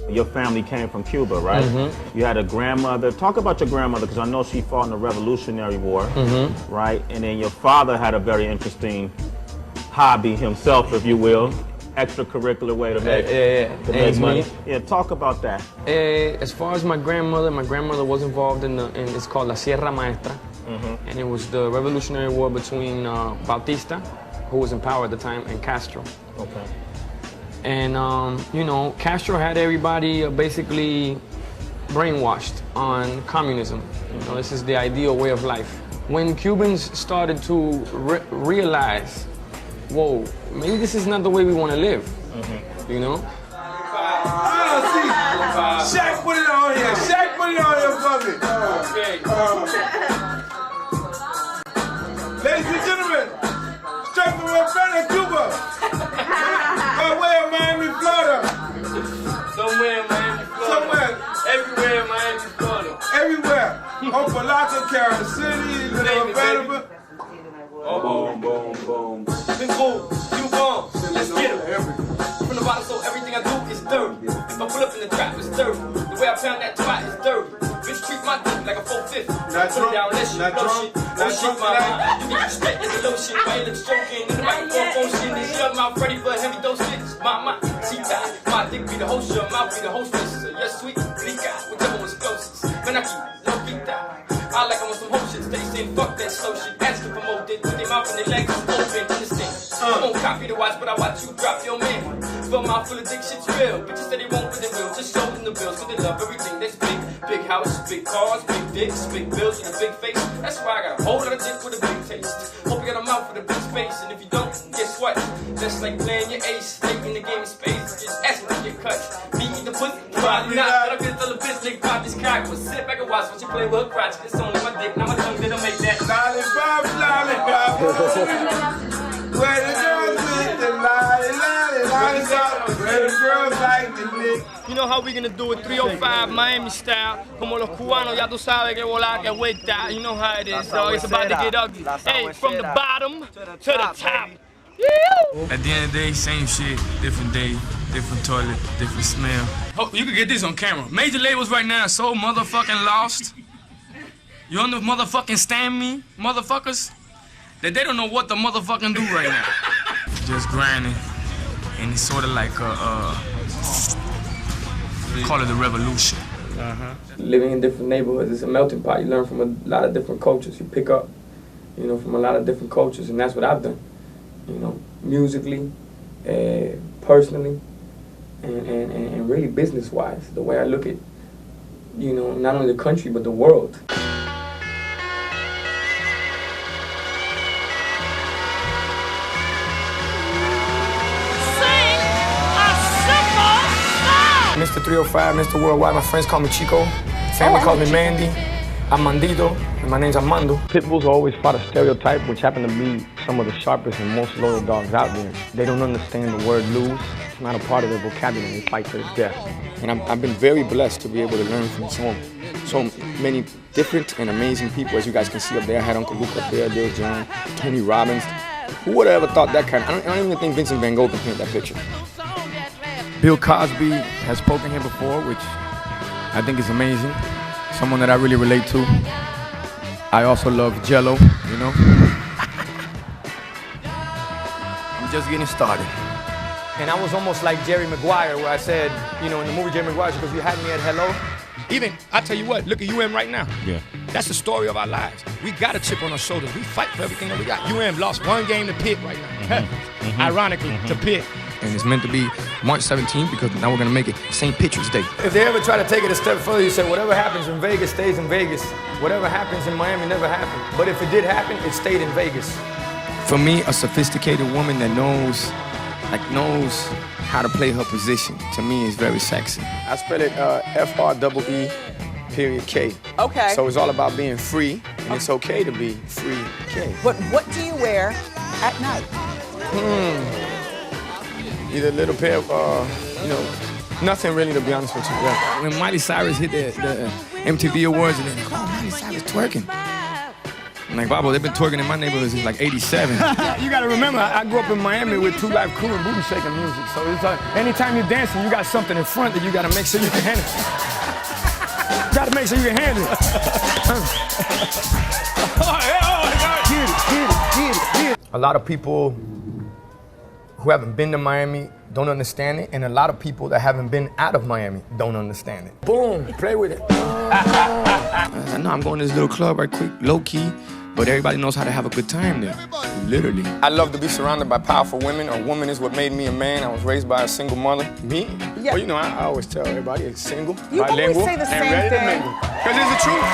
your family came from Cuba, right? You had a grandmother. Talk about your grandmother, because I know she fought in the Revolutionary War, right? And then your father had a very interesting hobby himself, if you will, extracurricular way to make money. Yeah, talk about that. As far as my grandmother was involved in it's called La Sierra Maestra, and it was the Revolutionary War between Bautista, who was in power at the time, and Castro. Okay. And you know, Castro had everybody basically brainwashed on communism. You know, this is the ideal way of life. When Cubans started to realize, whoa, maybe this is not the way we want to live, you know? Shaq, put it on here. Shaq, put it on here for me. Ladies and gentlemen, straight from my friend in Cuba, by way of Miami, Florida. Somewhere in Miami, Florida. Somewhere. Everywhere in Miami, Florida. Everywhere. On Palaca, Carol City, Little Available. Boom, boom, boom. Been cool, you bomb. Let's get it. From the bottom, so everything I do is dirty. If I pull up in the trap, it's dirty. The way I pound that twat is dirty. Bitch treat my dick like a 450. Not Put it down, let shit, not blow drunk, shit. not Oh shit, drunk my tonight. you get respect in the lotion. My lips stroking in the microphone motion. This shut mouth ready for a heavy dose hits. My, see that. My dick be the host, your mouth be the hostess. Yes, sweet, blica, whichever one's closest. When I keep low keep that. I like them on some whole shit. They saying fuck that slow shit. Ask to promote it. Put their mouth and their legs open. Understand? I won't copy the watch, but I watch you drop your man. Fill mouth full of dick, shit's real. Bitches said they won't, but they will. Just show them the bills, cause they love everything that's big. Big house, big cars, big dicks, big bills with a big face. That's why I got a whole lot of dick with a big taste. Hope you got a mouth with a big space, and if you don't, guess what? That's like playing your ace, stay in the game of space. Just ask me to get cut. Me eat the pussy, probably not. But I'm gonna tell a bitch, nigga, pop this cock. But sit back and watch what you play with her crotch. It's only my dick, not my tongue, that'll make that. Lollipop, lollipop. Where the girls with the lollipop. Where the girls like the lick. You know how we gonna do it, 305 Miami style. Como los cubanos, ya tú sabes que volar, que vuelta. You know how it is, dog. It's about to get ugly. Hey, from the bottom to the top. At the end of the day, same shit, different day, different toilet, different smell. Oh, you can get this on camera. Major labels right now are so motherfucking lost. You under motherfucking stand me, motherfuckers? That they don't know what to motherfucking do right now. Just grinding, and it's sort of like call it a revolution. Living in different neighborhoods, it's a melting pot. You learn from a lot of different cultures. You pick up, you know, from a lot of different cultures, and that's what I've done. You know, musically, personally, and really business-wise. The way I look at, you know, not only the country but the world. Mr. 305, Mr. Worldwide, my friends call me Chico. Family calls me Mandy. I'm Mandito, and my name's Armando. Pitbulls always fought a stereotype, which happen to be some of the sharpest and most loyal dogs out there. They don't understand the word lose. It's not a part of their vocabulary. They fight to the death. And I've been very blessed to be able to learn from so many different and amazing people. As you guys can see up there, I had Uncle Luke up there, Lil Jon, Tony Robbins. Who would have ever thought that kind of, I don't even think Vincent Van Gogh can paint that picture. Bill Cosby has spoken here before, which I think is amazing. Someone that I really relate to. I also love Jello, you know. I'm just getting started. And I was almost like Jerry Maguire, where I said, you know, in the movie Jerry Maguire, because you had me at hello. Even, I tell you what, look at UM right now. Yeah. That's the story of our lives. We got a chip on our shoulders. We fight for everything that we got. UM lost one game to Pitt right now. Ironically, to Pitt. And it's meant to be March 17th because now we're going to make it St. Patrick's Day. If they ever try to take it a step further, you say whatever happens in Vegas stays in Vegas. Whatever happens in Miami never happened. But if it did happen, it stayed in Vegas. For me, a sophisticated woman that knows how to play her position, to me is very sexy. I spell it F-R-E-E.K. Okay. So it's all about being free, and it's okay to be free K. But what do you wear at night? Either a little pair of, you know, nothing really, to be honest with you. Yeah. When Miley Cyrus hit the MTV Awards, and they're like, oh, Miley Cyrus twerking. Like, Bobo, they've been twerking in my neighborhood since like 87. You gotta remember, I grew up in Miami with Two Live Crew and booty shaking music. So it's anytime you're dancing, you got something in front that you gotta make sure you can handle. You gotta make sure you can handle it. Get it. A lot of people who haven't been to Miami don't understand it, and a lot of people that haven't been out of Miami don't understand it. Boom, play with it. I know I'm going to this little club right quick, low key, but everybody knows how to have a good time there, literally. I love to be surrounded by powerful women. A woman is what made me a man. I was raised by a single mother. Me? Yeah. Well, you know, I always tell everybody it's single, you bilingual, always say the and same ready thing. to mingle. Because it's the truth.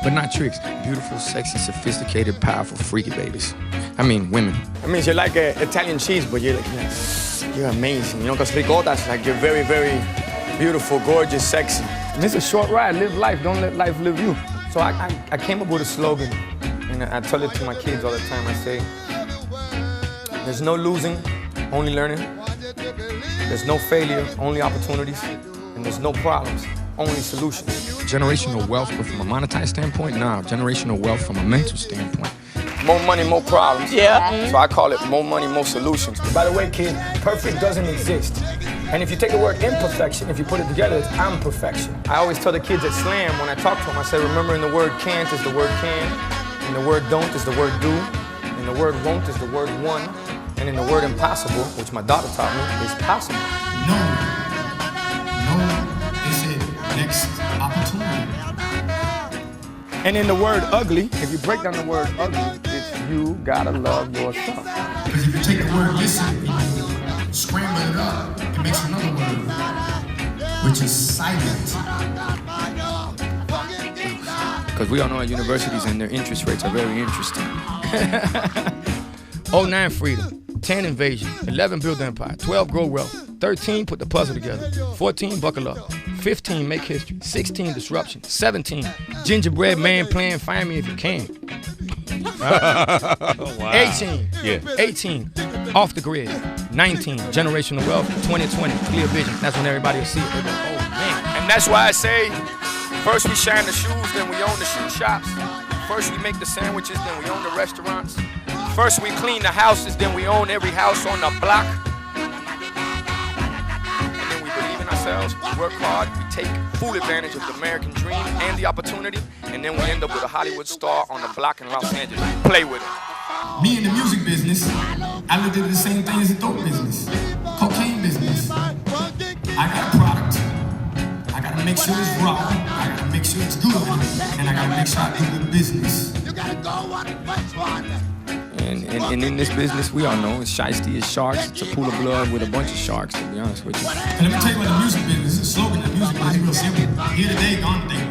But not tricks. Beautiful, sexy, sophisticated, powerful, freaky babies. I mean, women. That means you're like Italian cheese, but you're like, you're amazing. You know, because ricotta's like you're very, very beautiful, gorgeous, sexy. And it's a short ride. Live life. Don't let life live you. So I came up with a slogan, and I tell it to my kids all the time. I say, there's no losing, only learning. There's no failure, only opportunities. And there's no problems, only solutions. Generational wealth, but from a monetized standpoint, nah. Generational wealth from a mental standpoint. More money, more problems. Yeah. So I call it more money, more solutions. By the way, kid, perfect doesn't exist. And if you take the word imperfection, if you put it together, it's imperfection. I always tell the kids at Slam, when I talk to them, I say, remember, in the word can't is the word can, in the word don't is the word do, in the word won't is the word won, and in the word impossible, which my daughter taught me, is possible. No, is it next opportunity? And in the word ugly, if you break down the word ugly, it's you gotta love yourself. Because if you take the word listen and you scramble it up, it makes another word, which is silent. Because we all know at universities and their interest rates are very interesting. 09 freedom, 10 invasion, 11 build empire, 12 grow wealth, 13 put the puzzle together, 14 buckle up, 15 make history, 16 disruption, 17 gingerbread man playing find me if you can. Wow. 18 off the grid, 19 generational wealth, 2020 clear vision. That's when everybody will see it. They go, oh man. And that's why I say, first we shine the shoes, then we own the shoe shops. First we make the sandwiches, then we own the restaurants. First we clean the houses, then we own every house on the block. And then we believe in ourselves, we work hard, we take full advantage of the American dream and the opportunity, and then we end up with a Hollywood star on the block in Los Angeles. Play with it. Me in the music business, I looked at the same thing as the dope business, cocaine business. I got a product. I gotta make sure it's raw, I gotta make sure it's good, and I gotta make sure I do the business. And in this business, we all know it's shiesty, it's sharks, it's a pool of blood with a bunch of sharks, to be honest with you. And let me tell you about the music business. The slogan of the music business is real simple. Here today, gone today.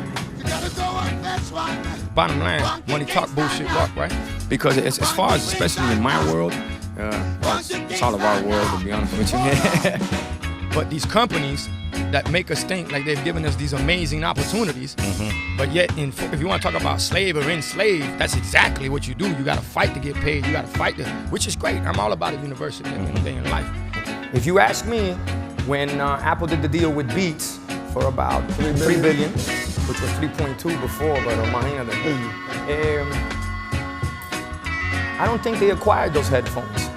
Bottom line, money talk, bullshit walk, right? Because as far as, especially in my world, well, it's all of our world, to be honest with you. But these companies that make us think like they've given us these amazing opportunities, but yet if you want to talk about slave or enslaved, that's exactly what you do. You got to fight to get paid. You got to fight which is great. I'm all about a university at the end of the day in life. If you ask me, when Apple did the deal with Beats for about $3 billion, which was 3.2 before, but I don't think they acquired those headphones.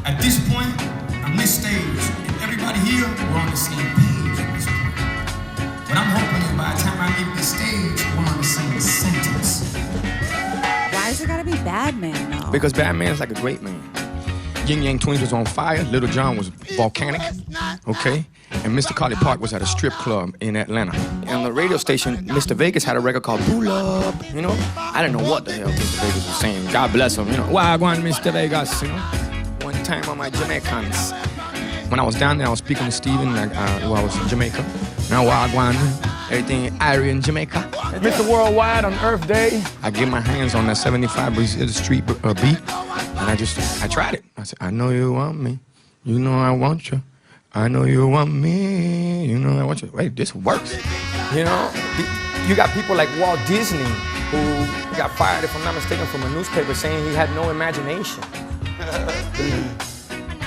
At this point, on this stage, everybody here, we're on the same page at this point. But I'm hoping that by the time I leave the stage, we're on the same sentence. Why is it gotta be Batman though? Because Batman's like a great man. Yin Yang Twins was on fire, Little John was volcanic, okay? And Mr. Colley Park was at a strip club in Atlanta. And on the radio station, Mr. Vegas had a record called Pull Up, you know? I didn't know what the hell Mr. Vegas was saying. God bless him, you know? Why I want Mr. Vegas, you know? One time on my Jamaicans. When I was down there, I was speaking to Steven, while I was in Jamaica. Now Wagwan, everything Irie in Jamaica. Mr. Worldwide on Earth Day. I get my hands on that 75 Brazil Street beat, and I tried it. I said, I know you want me, you know I want you. I know you want me, you know I want you. Wait, this works. You know, you got people like Walt Disney, who got fired, if I'm not mistaken, from a newspaper saying he had no imagination.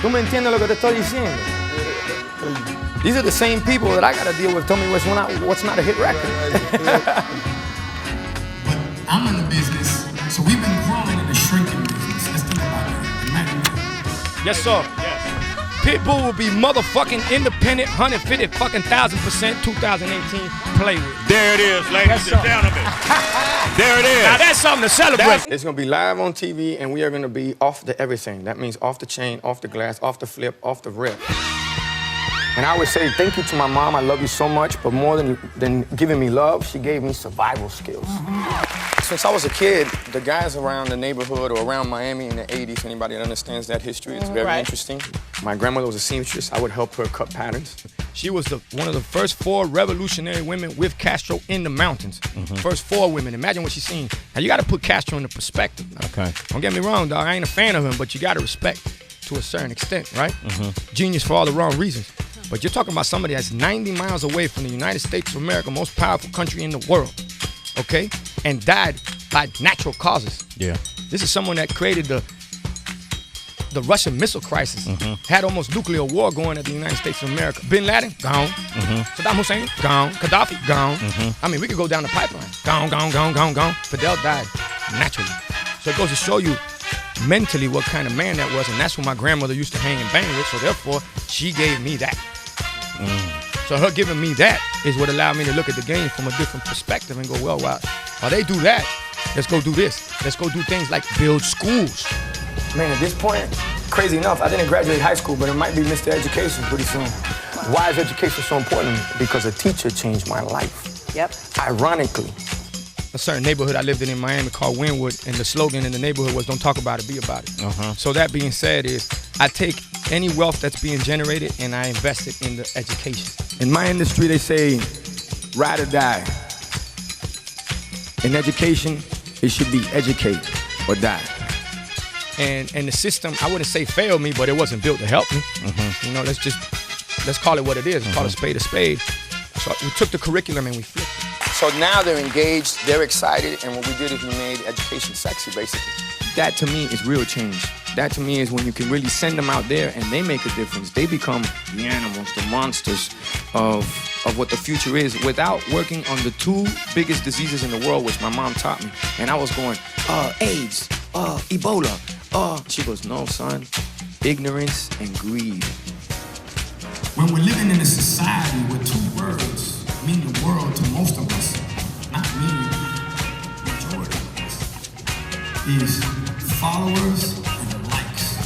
¿Tú me entiendes lo que te estoy diciendo? These are the same people that I gotta deal with. Tell me what's not a hit record. But I'm in the business. So we've been growing in a shrinking business. Let's think about that. Imagine that. Yes, sir. Pitbull will be motherfucking independent, 150 fucking 1,000%, 2018. Play with. There it is, ladies and gentlemen. There it is. Now that's something to celebrate. It's gonna be live on TV, and we are gonna be off the everything. That means off the chain, off the glass, off the flip, off the rip. And I would say thank you to my mom. I love you so much, but more than giving me love, she gave me survival skills. Since I was a kid, the guys around the neighborhood or around Miami in the 80s, anybody that understands that history, it's very interesting. My grandmother was a seamstress. I would help her cut patterns. She was one of the first 4 revolutionary women with Castro in the mountains. First 4 women. Imagine what she's seen. Now, you got to put Castro into perspective. Okay. Don't get me wrong, dog. I ain't a fan of him, but you got to respect to a certain extent, right? Genius for all the wrong reasons. But you're talking about somebody that's 90 miles away from the United States of America, most powerful country in the world, okay? And died by natural causes. Yeah. This is someone that created the Russian missile crisis, had almost nuclear war going at the United States of America. Bin Laden, gone. Saddam Hussein, gone. Gaddafi, gone. I mean, we could go down the pipeline. Gone, gone, gone, gone, gone. Fidel died naturally. So it goes to show you mentally what kind of man that was, and that's what my grandmother used to hang and bang with, so therefore, she gave me that. So her giving me that is what allowed me to look at the game from a different perspective and go, well, while they do that, let's go do this. Let's go do things like build schools. Man, at this point, crazy enough, I didn't graduate high school, but it might be Mr. Education pretty soon. Why is education so important? Because a teacher changed my life. Yep. Ironically. A certain neighborhood I lived in Miami called Wynwood, and the slogan in the neighborhood was "Don't talk about it, be about it." So that being said, is I take any wealth that's being generated and I invest it in the education. In my industry, they say, ride or die. In education, it should be educate or die. And the system, I wouldn't say failed me, but it wasn't built to help me. You know, let's call it what it is. Call a spade a spade. So we took the curriculum and we flipped it. So now they're engaged, they're excited, and what we did is we made education sexy, basically. That to me is real change. That to me is when you can really send them out there and they make a difference. They become the animals, the monsters of what the future is without working on the 2 biggest diseases in the world, which my mom taught me. And I was going, AIDS, Ebola. She goes, no, son, ignorance and greed. When we're living in a society where 2 words mean the world to most of us, not me, majority of us, is followers and likes.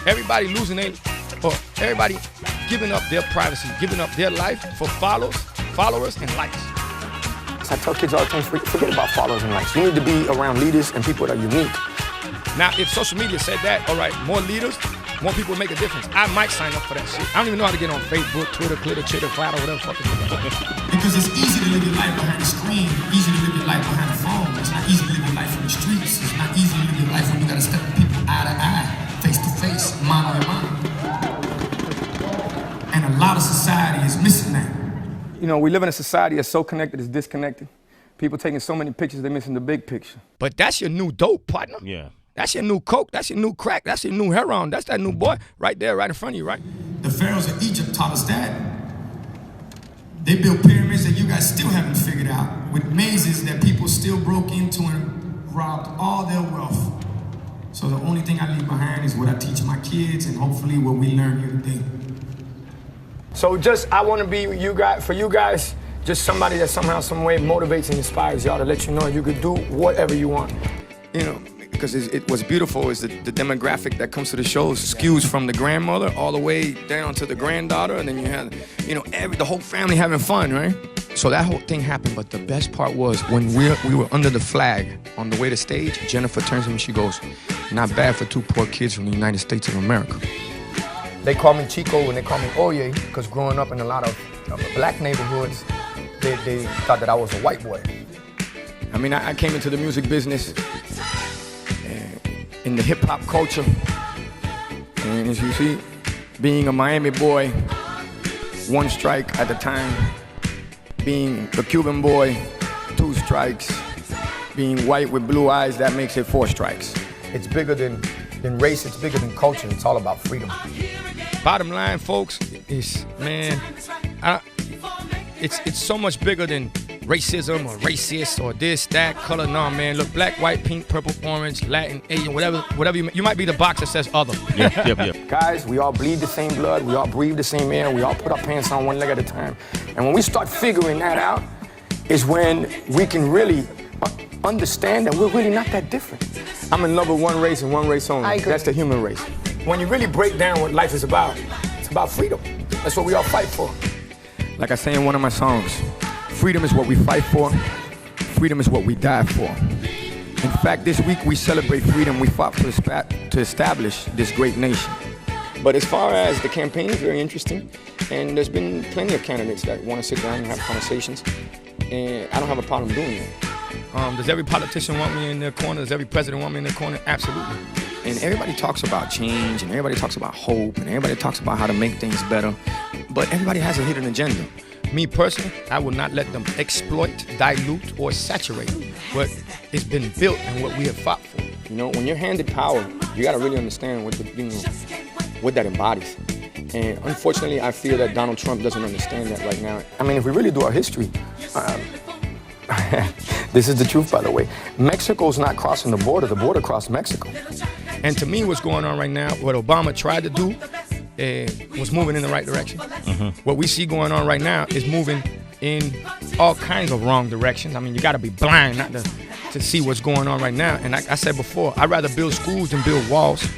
Everybody losing everybody giving up their privacy, giving up their life for followers and likes. I tell kids all the time, forget about followers and likes. You need to be around leaders and people that are unique. Now, if social media said that, all right, more leaders, more people make a difference. I might sign up for that shit. I don't even know how to get on Facebook, Twitter, Chitter, Flatter, whatever fuck it is. Because it's easy to live your life behind the screen, easy to live your life behind the phone. It's not easy to live your life in the streets. It's not easy to live your life when you gotta step with people eye to eye, face to face, mano a mano. And a lot of society is missing that. You know, we live in a society that's so connected, it's disconnected. People taking so many pictures, they're missing the big picture. But that's your new dope, partner. Yeah. That's your new coke, that's your new crack, that's your new heroin, that's that new boy right there, right in front of you, right? The pharaohs of Egypt taught us that. They built pyramids that you guys still haven't figured out, with mazes that people still broke into and robbed all their wealth. So the only thing I leave behind is what I teach my kids and hopefully what we learn here today. So I want to be for you guys, just somebody that somehow, some way motivates and inspires y'all to let you know you could do whatever you want. You know, because what's beautiful is the demographic that comes to the shows skews from the grandmother all the way down to the granddaughter, and then you have, you know, the whole family having fun, right? So that whole thing happened, but the best part was when we were under the flag on the way to stage, Jennifer turns to me and she goes, "Not bad for 2 poor kids from the United States of America." They call me Chico and they call me Oye, because growing up in a lot of black neighborhoods, they thought that I was a white boy. I mean, I came into the music business in the hip-hop culture, and as you see, being a Miami boy, 1 strike at the time, being a Cuban boy, 2 strikes, being white with blue eyes, that makes it 4 strikes. It's bigger than race, it's bigger than culture, it's all about freedom. Bottom line, folks, is, man, it's so much bigger than racism or racist or this, that, color. No, man. Look, black, white, pink, purple, orange, Latin, Asian, whatever you might be the box that says other. Yep. Guys, we all bleed the same blood, we all breathe the same air, we all put our pants on one leg at a time. And when we start figuring that out, is when we can really understand that we're really not that different. I'm in love with one race and one race only. That's the human race. When you really break down what life is about, it's about freedom. That's what we all fight for. Like I say in one of my songs, freedom is what we fight for, freedom is what we die for. In fact, this week we celebrate freedom we fought to establish this great nation. But as far as the campaign is very interesting, and there's been plenty of candidates that want to sit down and have conversations, and I don't have a problem doing that. Does every politician want me in their corner? Does every president want me in their corner? Absolutely. And everybody talks about change, and everybody talks about hope, and everybody talks about how to make things better, but everybody has a hidden agenda. Me personally, I will not let them exploit, dilute, or saturate what has been built and what we have fought for. You know, when you're handed power, you got to really understand what that embodies. And unfortunately, I feel that Donald Trump doesn't understand that right now. I mean, if we really do our history, this is the truth, by the way. Mexico's not crossing the border crossed Mexico. And to me, what's going on right now, what Obama tried to do, was moving in the right direction. What we see going on right now is moving in all kinds of wrong directions. I mean, you got to be blind not to see what's going on right now. And like I said before, I'd rather build schools than build walls.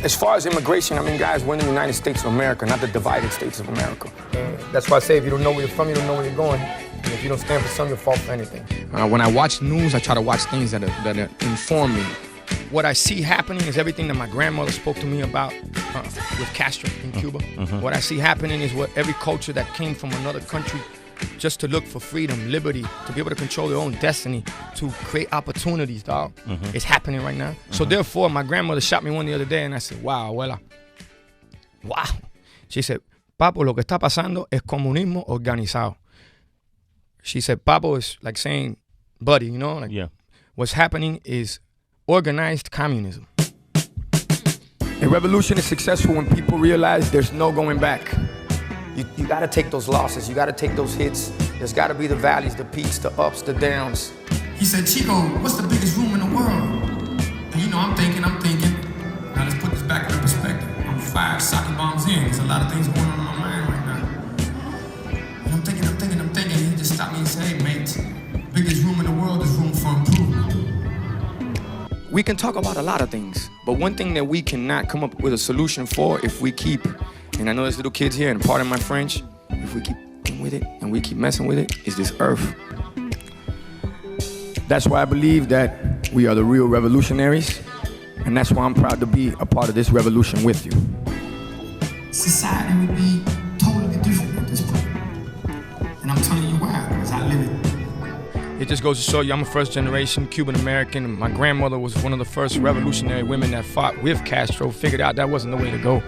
As far as immigration, I mean, guys, we're in the United States of America, not the divided states of America. That's why I say if you don't know where you're from, you don't know where you're going. And if you don't stand for something, you'll fall for anything. When I watch the news, I try to watch things that inform me. What I see happening is everything that my grandmother spoke to me about with Castro in Cuba. What I see happening is what every culture that came from another country just to look for freedom, liberty, to be able to control their own destiny, to create opportunities, dog. It's happening right now. So therefore, my grandmother shot me one the other day and I said, wow, abuela. Wow. She said, Papo, lo que está pasando es comunismo organizado. She said, Papo is like saying, buddy, you know? Like, what's happening is organized communism. A revolution is successful when people realize there's no going back. You gotta take those losses, you gotta take those hits. There's gotta be the valleys, the peaks, the ups, the downs. He said, Chico, what's the biggest room in the world? And you know, I'm thinking. Now let's put this back in perspective. I'm 5 soccer bombs in. There's a lot of things going on in my mind right now. And I'm thinking. And he just stopped me and said, hey, mate, biggest room in the world is room for improvement. We can talk about a lot of things, but one thing that we cannot come up with a solution for if we keep, and I know there's little kids here, and pardon my French, if we keep with it and we keep messing with it, is this earth. That's why I believe that we are the real revolutionaries, and that's why I'm proud to be a part of this revolution with you. Society would be totally different at this point. And I'm telling you why, because I live it. It just goes to show you I'm a first generation Cuban American. My grandmother was one of the first revolutionary women that fought with Castro, figured out that wasn't the way to go.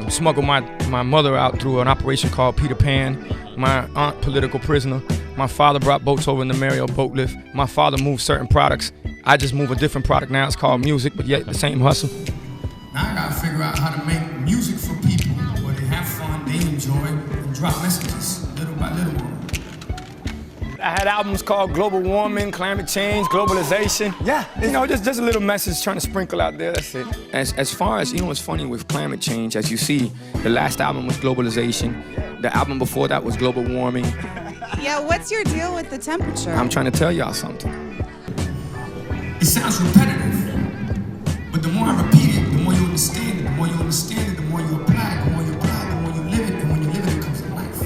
Smuggled my mother out through an operation called Peter Pan. My aunt, political prisoner. My father brought boats over in the Mario boat lift. My father moved certain products. I just move a different product now. It's called music, but yet the same hustle. Now I gotta figure out how to make music for people where they have fun, they enjoy, and drop messages little by little. I had albums called Global Warming, Climate Change, Globalization. Yeah, you know, just a little message trying to sprinkle out there, that's it. As far as, you know, what's funny with climate change, as you see, the last album was Globalization. The album before that was Global Warming. Yeah, what's your deal with the temperature? I'm trying to tell y'all something. It sounds repetitive, but the more I repeat it, the more you understand it. The more you understand it, the more you apply it. The more you apply it, the more you live it. And when you live it, it comes to life.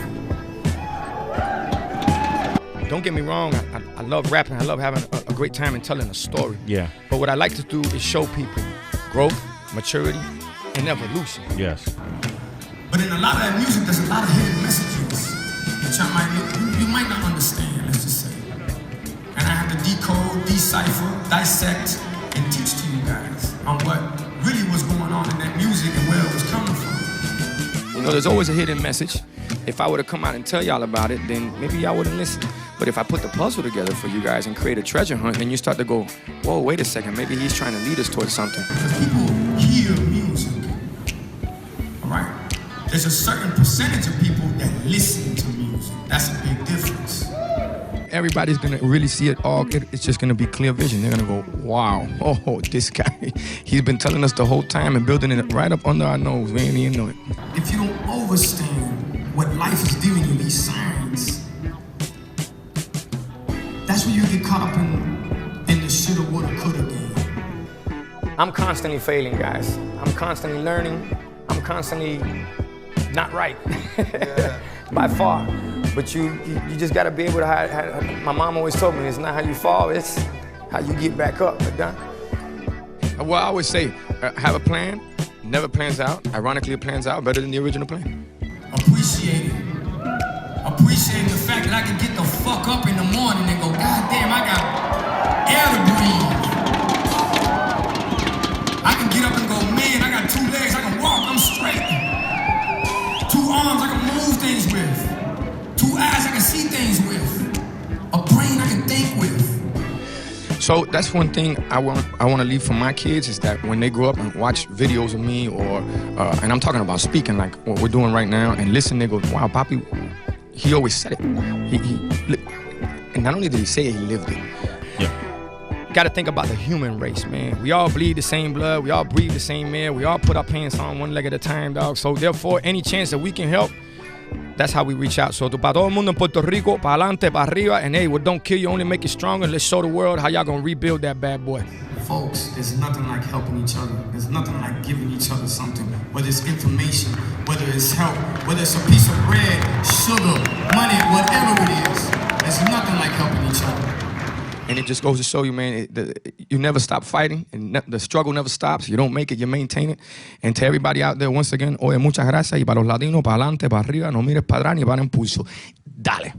Don't get me wrong, I love rapping. I love having a great time and telling a story. Yeah. But what I like to do is show people growth, maturity, and evolution. Yes. But in a lot of that music, there's a lot of hidden messages that you might not understand, let's just say. And I have to decode, decipher, dissect, and teach to you guys on what really was going on in that music and where it was coming from. You know, there's always a hidden message. If I were to come out and tell y'all about it, then maybe y'all wouldn't listen. But if I put the puzzle together for you guys and create a treasure hunt, then you start to go, whoa, wait a second, maybe he's trying to lead us towards something. Because people hear music, all right? There's a certain percentage of people that listen to music. That's a big difference. everybody's gonna really see it all. It's just gonna be clear vision. They're gonna go, wow, oh, this guy, he's been telling us the whole time and building it right up under our nose. We ain't even know it. If you don't understand what life is giving you, these signs, that's when you get caught up in the shoulda, woulda, coulda game. I'm constantly failing, guys. I'm constantly learning. I'm constantly not right, by far. But you just gotta be able to, my mom always told me, it's not how you fall, it's how you get back up. Well, I always say, have a plan, never plans out. Ironically, it plans out better than the original plan. Appreciate it. Appreciate the fact that I can get the fuck up in the morning and go, God damn, I got air to breathe. I can get up and go, man, I got 2 legs, I can walk, I'm straight. 2 arms, I can move things with. 2 eyes, I can see things with. A brain I can think with. So that's one thing I want to leave for my kids is that when they grow up and watch videos of me or, and I'm talking about speaking like what we're doing right now, and listen, they go, wow, Papi, he always said it. And not only did he say it, he lived it. Yeah. Got to think about the human race, man. We all bleed the same blood. We all breathe the same air. We all put our pants on one leg at a time, dog. So therefore, any chance that we can help, that's how we reach out. So para todo el mundo en Puerto Rico, para adelante, para arriba, and hey, what don't kill you, only make you stronger. Let's show the world how y'all gonna rebuild that bad boy. Folks, there's nothing like helping each other. There's nothing like giving each other something. Whether it's information, whether it's help, whether it's a piece of bread, sugar, money, whatever it is. There's nothing like helping each other. And it just goes to show you, man, you never stop fighting, and the struggle never stops. You don't make it, you maintain it. And to everybody out there, once again, oye, muchas gracias. Y para los latinos, para adelante, para arriba, no mires para atrás ni para impulso. Dale.